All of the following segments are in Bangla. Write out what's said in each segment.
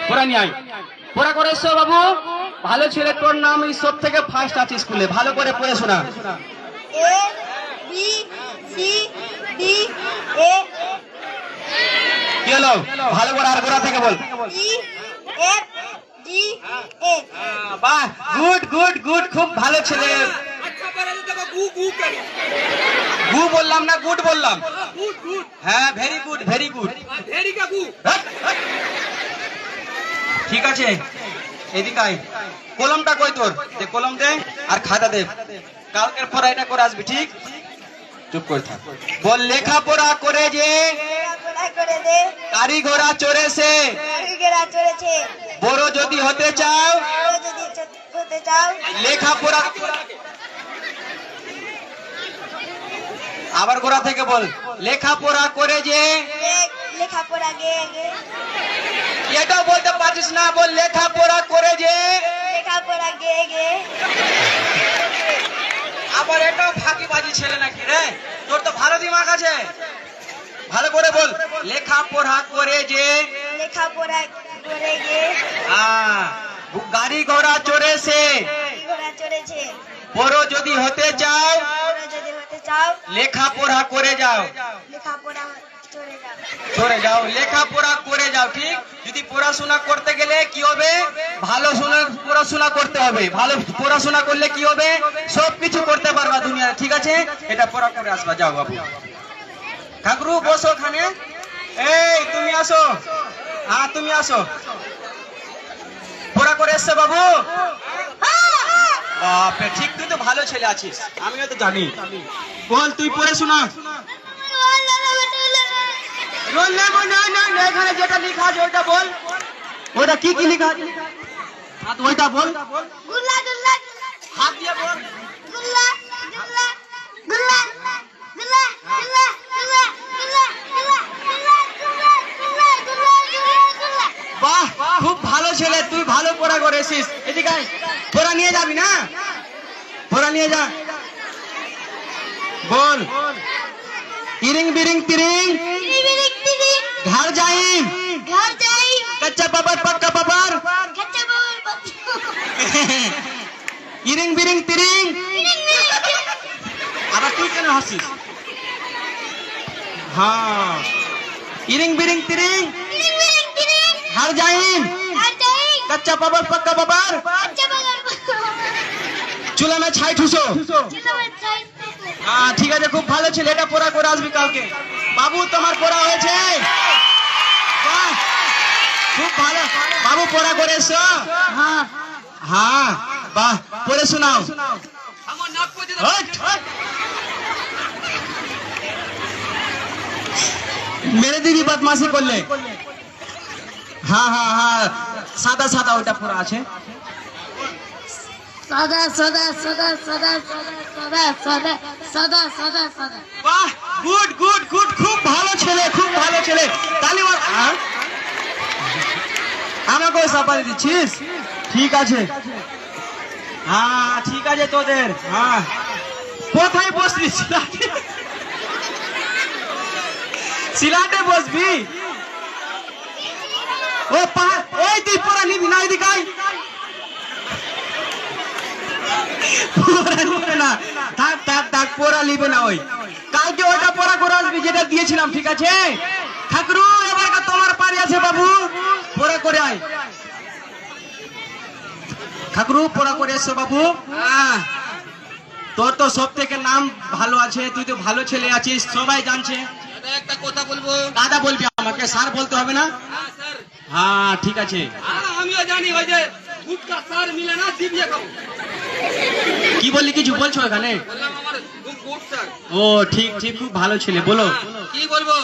পড়া নিয়ে আয়। পড়া করে এসো বাবু। ভালো ছেলে, তোর নাম এই সব থেকে ফার্স্ট আছে স্কুলে। ভালো করে পড়ে শোনা। A B C D A কি হলো? ভালো করে আর গোড়া থেকে বল। E F G A বাহ, গুড গুড গুড, খুব ভালো ছেলে। গু বললাম না, গুড বললাম। হ্যাঁ, ভেরি গুড ভেরি গুড। ঠিক আছে, এদিকে আয়। কলমটা কই তোর? দে কলম দে আর খাতা দে। কালকের পড়া এটা করে আসবি, ঠিক? চুপ করে থাক। বল, লেখাপড়া করে যে লেখাপড়া করে দে গাড়ি ঘোড়া চড়েছে, কারিগরা চড়েছে। বড় যদি হতে চাও বড় যদি হতে চাও লেখাপড়া। আবার গোড়া থেকে বল। লেখাপড়া করে যে, লেখাপড়া গে গে এটাও বলতে পারছিস না? বল, লেখাপড়া করে যে। লেখাপড়া গে গে আবার এটাও ফাঁকিবাজি ছেলে নাকি রে? তোর তো ভালো দিমাগ আছে। ভালো করে বল, লেখাপড়া করে যে লেখাপড়া করে গে গাড়ি ঘোড়া চড়েছে, কারিগরা চড়েছে। বড় যদি হতে চাও বড় যদি হতে চাও লেখাপড়া করে যাও। লেখাপড়া চড়ে যাও চড়ে যাও, লেখাপড়া করে যাও। ঠিক? যদি পড়াশোনা করতে গেলে কি হবে? ভালো পড়াশোনা করতে হবে। ভালো পড়াশোনা করলে কি হবে? সবকিছু করতে পারবা দুনিয়ায়। ঠিক আছে, এটা পড়া করে আসবা। যাও বাবু। ঠাকুরু বসো ওখানে। এই তুমি আসো। হ্যাঁ তুমি আসো। পড়া করে এসছে বাবু? বাপরে, ঠিক, তুই তো ভালো ছেলে আছিস, আমিও তো জানি। বল, তুই পড়ে শোনা। রোল নেবো না, না না, এখানে যেটা লেখা আছে ওইটা বল। ওইটা কি কি লেখা আছে? হাত ওইটা বল। গুল্লা গুল্লা হাত দিয়ে বল। গুল্লা গুল্লা গুল্লা গুল্লা গুল্লা গুল্লা গুল্লা গুল্লা গুল্লা গুল্লা গুল্লা বাহ, খুব ভালো ছেলে, তুই ভালো পড়া করেছিস। এদিকে আয়। পড়া নিয়ে যাবি না? পড়া নিয়ে যা। বল, ইরিং বিরিং তিরিং घर जाइम, घर जाई कच्चा पपर पक्का पपर, कच्चा बोल इरिंग बिरिंग तिरिंग। আবার তুই কেন হাসিস? হ্যাঁ, ইরিং বিরিং তিরিং घर जाइम, घर जाई कच्चा पपर पक्का पपर, कच्चा बोल চুলা में ছাই ঠুসো। चलो जाई হ্যাঁ ঠিক আছে, খুব ভালো ছেলে, এটা পড়া করে আসবি কালকে। বাবু, তোমার পড়া হয়েছে? বাহ, খুব ভালো বাবু, পড়া করে এসো। हां হ্যাঁ, বাহ, পড়ে শোনাও। Hot, hot. মেরে দিদি বদমাশি করলে। হ্যাঁ হ্যাঁ হ্যাঁ, সাদা সাদা ওটা পড়া আছে। सदा सदा सदा सदा सदा सदा सदा सदा सदा বাহ, গুড গুড গুড, খুব ভালো ছেলে, খুব ভালো ছেলে। তালি বল। আমাকেও সাপারি দিচ্ছিস? ঠিক আছে। হ্যাঁ ঠিক আছে তোদের। হ্যাঁ, কোথায় বসবি? সিলাটে বসবি? ও পাহাড়, ওই তুই পড়া নিবি না? ওইদিকে আয়। না, থাক থাক থাক, পড়া নিবে না। ওই কালকে ওটা পড়া করে আসবি যেটা দিয়েছিলাম। ঠিক আছে ঠাকুরু, এবার তোমার পারি আছে বাবু, পড়া করে আয়। ঠাকুরু, পড়া করে এসো বাবু। তোর তো সব থেকে নাম ভালো আছে, তুই তো ভালো ছেলে আছিস, সবাই জানছে। একটা কথা বলবো। দাদা বলবি আমাকে, স্যার বলতে হবে না? স্যার, হ্যাঁ ঠিক আছে। আমিও জানি ওই যে গুটকা স্যার মিলে না দিবিয়ে খাবো। কি বললি, কিছু বলছো এখানে? বললাম আমার গুড স্যার। ও ঠিক ঠিক, খুব ভালো ছেলে। বলো। কি বলবো?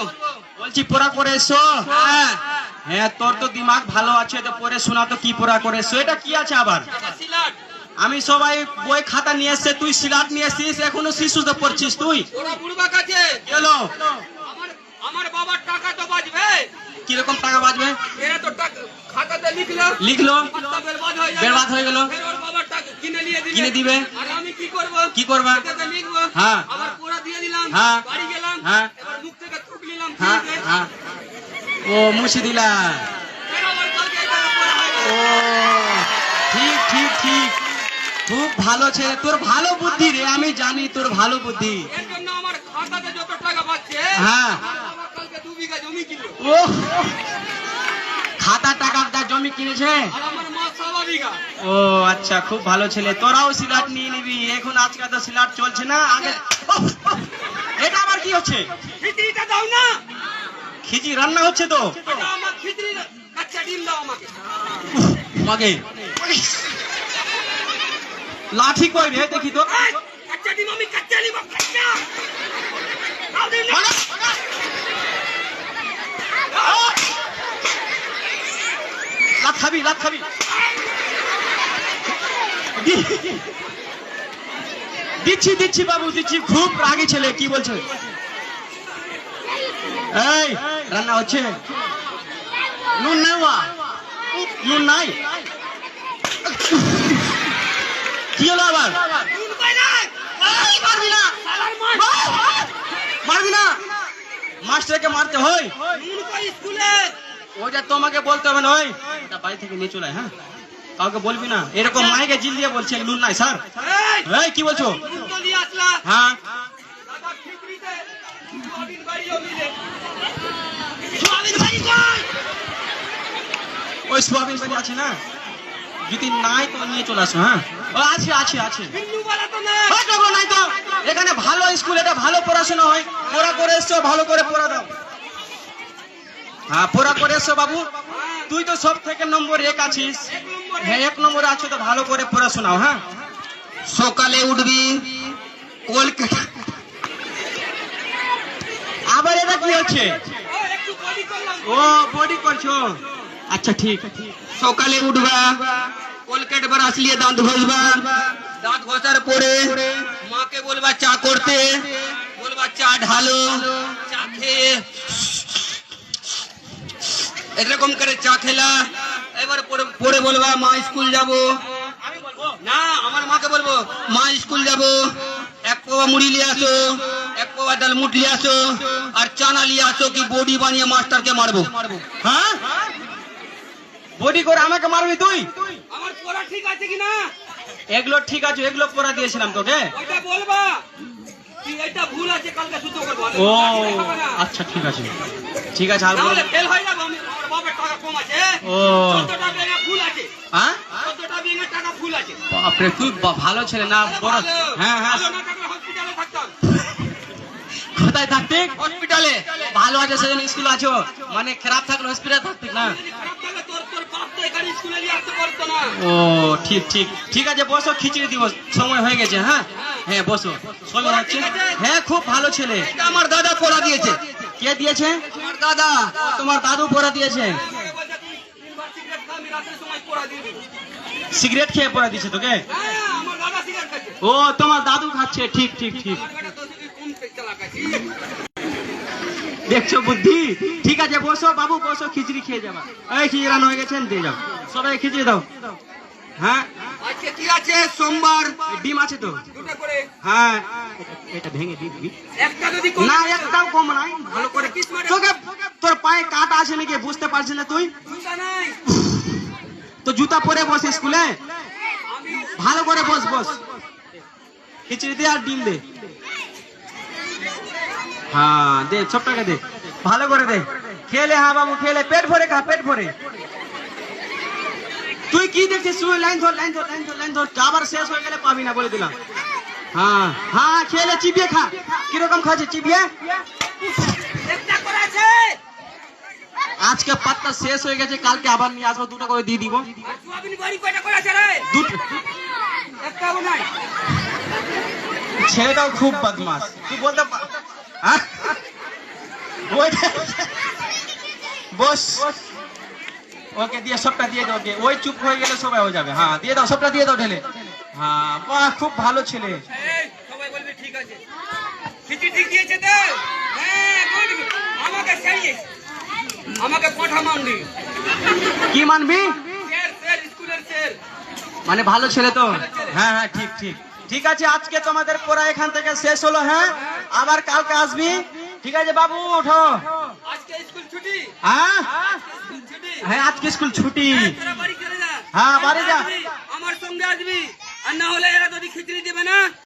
বলছি পড়া করে এসো। হ্যাঁ, হ্যাঁ, তোর তো দিমাগ ভালো আছে, তো পড়ে শোনা তো। কি পড়া করে এসো? এটা কি আছে আবার? সিলাট। আমি সবাই বই খাতা নিয়ে এসছে, তুই সিলাট নিয়ে এসছিস, এখনো শিশুতে পড়ছিস তুই? ওরা বুড়বা কাছে গেল। আমার আমার বাবার টাকা তো বাঁচবে। কিরকম টাকা বাঁচবে? এরা তো টাকা খাতাতে লিখলো, লিখলো, টাকা বরবাদ হয়ে যাবে। বেরবাদ হয়ে গেল। ফের ওর বাবার টাকা কিনে দিবে। আর আমি কি করব? কি করবা? খাতাতে লিখবো। হ্যাঁ। আবার পুরো দিয়ে দিলাম। হ্যাঁ। বাড়ি গেলাম। হ্যাঁ। এবার মুখ থেকে থুক নিলাম। হ্যাঁ হ্যাঁ, ও মুছে দিলা। ফের আবার কালকে ঠিক ঠিক খুব ভালো ছেলে, তোর ভালো বুদ্ধি রে, আমি জানি তোর ভালো বুদ্ধি। এর জন্য আমার খাতাতে যত টাকা পাচ্ছে, হ্যাঁ। আমার কালকে 2 বিঘা জমি কিনলো। ও খাতা টাকা দা জমি কিনেছে। আর আমার মা 1.25 বিঘা। ও আচ্ছা, খুব ভালো ছেলে। তোরাও সিলাট নিয়ে নিবি, এখন আজকাল তো সিলাট চলছে না। আগে এটা আবার কি হচ্ছে? খিচড়িটা দাও না। খিচি রান্না হচ্ছে তো। এটা আমার খিচড়ি, কাচ্চা ডিম দাও আমাকে। মাগে লাঠি কই রে দেখি তো। এই, কাচ্চা ডিম আমি কাচ্চা নিব, কাচ্চা। দাও ডিম না। লাত খাবি, লাত খাবি। দিচ্ছি দিচ্ছি বাবু দিচ্ছি। খুব রাগী ছেলে, কি বলছো? এই রান্না হচ্ছে, নুন নাই ওয়া, নুন নাই। কি হলো আবার? নুন কই নাই? এই, মারবি না, শালার মার। মারবি না, মাস্টারকে মারতে হয়। নুন কই স্কুলে? ওইটা তোমাকে বলতে হবে না। ওই ওটা বাড়ি থেকে নিয়ে চলে আয়, হ্যাঁ কাউকে বলবি না। এরকম মাইকে জিল দিয়ে বলছে নুন নাই স্যার। এই, এই কি বলছো? নুন তো নিয়ে আসলা। হ্যাঁ দাদা খিচড়িতে সোয়াবিন বাড়িও মিলে। সোয়াবিন বাড়ি কই? ওই সোয়াবিন বাড়ি আছে না, যদি নাই তো নিয়ে চলে আসো। হ্যাঁ ও আছে আছে আছে। বিন্দু বাড়া তো না। ওই দেখো, নাই তো। এখানে ভালো স্কুল, এটা ভালো পড়াশোনা হয়। পড়া করে এসছো, ভালো করে পড়া দাও। হ্যাঁ পড়া করে এসছো বাবু। তুই তো সব থেকে নম্বর 1 আছিস। হ্যাঁ 1 নম্বরে আছো তো, ভালো করে পড়াশোনাও। হ্যাঁ সকালে উঠবি, কলকাতা। আবার এটা কি হচ্ছে? ও একটু বডি করলাম। ও বডি করছো, আচ্ছা ঠিক। সকালে উঠবা, কলকেট ব্রাশ নিয়ে দাঁত ঘষবা, দাঁত ঘষার পরে মাকে বলবা চা করতে, বলবা চা ঢালো, চা খেয়ে এরকম করে চা খেলা। এবার পরে বলবা মা স্কুল যাব। আমি বলবো না, আমার মাকে বলবো মা স্কুল যাব, 1 পোয়া মুড়ি নিয়ে আসো, 1 পোয়া ডালমুট নিয়ে আসো, আর চানা নিয়ে আসো, কি বডি বানিয়ে মাস্টারকে মারবো। হ্যাঁ বডি করে আমাকে মারবি তুই? আমার পড়া ঠিক আছে কিনা এগুলো ঠিক আছে, এগুলো পড়া দিয়েছিলাম তোকে। ওইটা বলবা। কি এটা ভুল আছে, কালকে শুদ্ধ করবো। ও আচ্ছা ঠিক আছে ঠিক আছে। আর বল। তাহলে ফেল হয়ে যাবো আমি। আমার বাবার টাকা কম আছে। ও 14টা ব্যাঙে ফুল আছে। হ্যাঁ 14টা ব্যাঙে টাকা ফুল আছে। বাপরে, তুই ভালো ছেলে না বড়। হ্যাঁ হ্যাঁ ভালো না থাকলে হসপিটালে থাকতাম। কোথায় থাকতে? হসপিটালে। ভালো আছে সেদিন স্কুল আছো, মানে খারাপ থাকলে হসপিটালে থাকতে না। যদি খারাপ থাকে তোর বাপ তো এখানে স্কুলে নিয়ে আসতে পারতো না। ও ঠিক ঠিক ঠিক আছে, বসো, খিচড়ি দিব, সময় হয়ে গেছে। হ্যাঁ হ্যাঁ বসো, সময় হচ্ছে। হ্যাঁ খুব ভালো ছেলে। এটা আমার দাদা পড়া দিয়েছে। কে দিয়েছে? আমার দাদা। তোমার দাদু পড়া দিয়েছে। আমাকে বলছে তুই 3 বার সিগারেট খা, আমি রাতের সময় পড়া দিয়ে দিবি। সিগারেট খেয়ে পড়া দিয়েছে তোকে? হ্যাঁ, আমার দাদা সিগারেট খাচ্ছে। ও তোমার দাদু খাচ্ছে, ঠিক ঠিক ঠিক। আমার বেটা তো শুধু কম চালাক আছে। দেখছো বুদ্ধি। ঠিক আছে বসো বাবু, বসো, খিচড়ি খেয়ে যাবা। এই খিচড়ি রান্না হয়ে গেছে, দিয়ে যাও সবাই, খিচড়ি দাও। হ্যাঁ আজকে কি আছে? সোমবার। ডিম আছে তো? 2টা করে। হ্যাঁ এটা ভেঙে দিবি একটা যদি কম না, একটাও কম নাই। ভালো করে কিস মারে। তোকে, তোর পায়ে কাটা আছে নাকি বুঝতে পারছিস না তুই? জুতা নাই। তো জুতা পরে বস স্কুলে, আমি ভালো করে বস বস। খিচড়ি দে আর ডিম দে। হ্যাঁ দে, সবটাকে দে, ভালো করে দে। খেলে, হ্যাঁ বাবু খেলে, পেট ভরে খা, পেট ভরে। তুই কি দেখছিস? তুই লাইন ধর, লাইন ধর, লাইন ধর, লাইন ধর। আবার শেষ হয়ে গেলে পাবি না বলে দিলাম। হ্যাঁ হ্যাঁ খেলে চিবিয়ে খা। কিরকম খাচ্ছে চিবিয়ে? একটা করে আছে। আজকে পাত্তা শেষ হয়ে গেছে, কালকে আবার নিয়ে আসবো, 2টা করে দিয়ে দিব। আর সোয়াবিন বাড়ি কয়টা করে আছে রে? দুটো। একটাও নাই। ছেলেটাও খুব বদমাস, তুই বলতে হ্যাঁ বস। ওকে দিয়ে সবটা দিয়ে দাও, ওই চুপ হয়ে গেলে সবাই হয়ে যাবে। হ্যাঁ দিয়ে দাও, সবটা দিয়ে দাও ঢেলে। হ্যাঁ বাহ, খুব ভালো ছেলে। এই সবাই বলবে ঠিক আছে। খিচড়ি ঠিক দিয়েছে তো? হ্যাঁ গুড। আমাকে সাইয়ে আমাকে কোঠা মানবি। কি মানবি? স্যার স্যার স্কুলের স্যার। মানে ভালো ছেলে তো। হ্যাঁ হ্যাঁ ঠিক ঠিক ঠিক আছে। আজকে তোমাদের পড়া এখান থেকে শেষ হলো। হ্যাঁ আবার কালকে আসবি। ঠিক আছে বাবু, ওঠো। আজকে স্কুল ছুটি। হ্যাঁ স্কুল ছুটি। হ্যাঁ আজকে স্কুল ছুটি। তোরা বাড়ি চলে যা। হ্যাঁ, বাড়ি যা। আমার সঙ্গে আর না হলে এরা যদি খিচড়ি দিয়ে